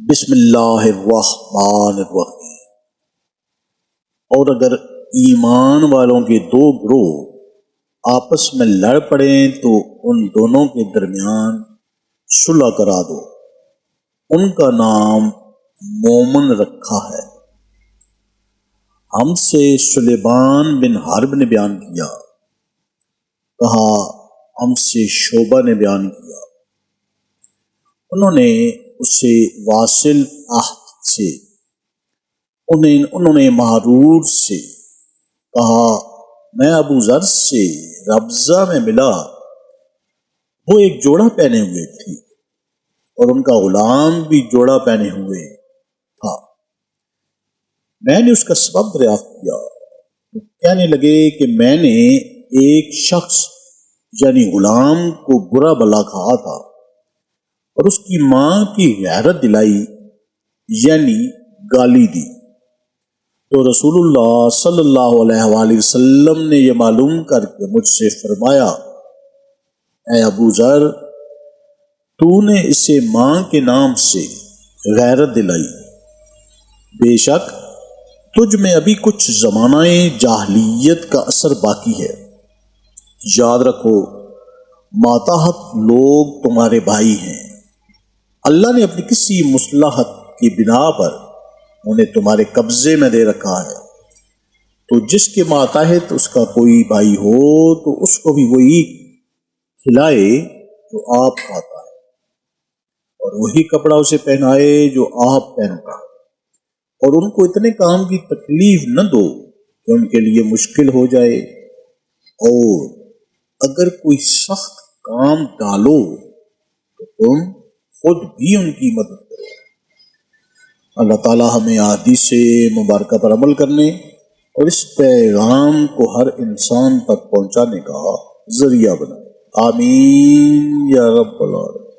بسم اللہ الرحمن الرحیم۔ اور اگر ایمان والوں کے دو گروہ آپس میں لڑ پڑیں تو ان دونوں کے درمیان صلح کرا دو، ان کا نام مومن رکھا ہے۔ ہم سے سلیمان بن حرب نے بیان کیا، کہا ہم سے شعبہ نے بیان کیا، انہوں نے اسے واصل عہد سے، انہوں نے محرور سے، کہا میں ابو ذر سے ربضہ میں ملا، وہ ایک جوڑا پہنے ہوئے تھی اور ان کا غلام بھی جوڑا پہنے ہوئے تھا۔ میں نے اس کا سبب دریافت کیا، وہ کہنے لگے کہ میں نے ایک شخص یعنی غلام کو برا بھلا کہا تھا اور اس کی ماں کی غیرت دلائی یعنی گالی دی، تو رسول اللہ صلی اللہ علیہ وآلہ وسلم نے یہ معلوم کر کے مجھ سے فرمایا، اے ابو ذر، تو نے اسے ماں کے نام سے غیرت دلائی، بے شک تجھ میں ابھی کچھ زمانہ جاہلیت کا اثر باقی ہے۔ یاد رکھو ماتحت لوگ تمہارے بھائی ہیں، اللہ نے اپنی کسی مصلحت کی بنا پر انہیں تمہارے قبضے میں دے رکھا ہے، تو جس کے ماتحت اس کا کوئی بھائی ہو تو اس کو بھی وہی کھلائے جو آپ کھاتا ہے، اور وہی کپڑا اسے پہنائے جو آپ پہنتا ہے، اور ان کو اتنے کام کی تکلیف نہ دو کہ ان کے لیے مشکل ہو جائے، اور اگر کوئی سخت کام ڈالو تو تم خود بھی ان کی مدد کرو۔ اللہ تعالی ہمیں احادیث مبارکہ پر عمل کرنے اور اس پیغام کو ہر انسان تک پہنچانے کا ذریعہ بنائے، آمین یا رب العالمین۔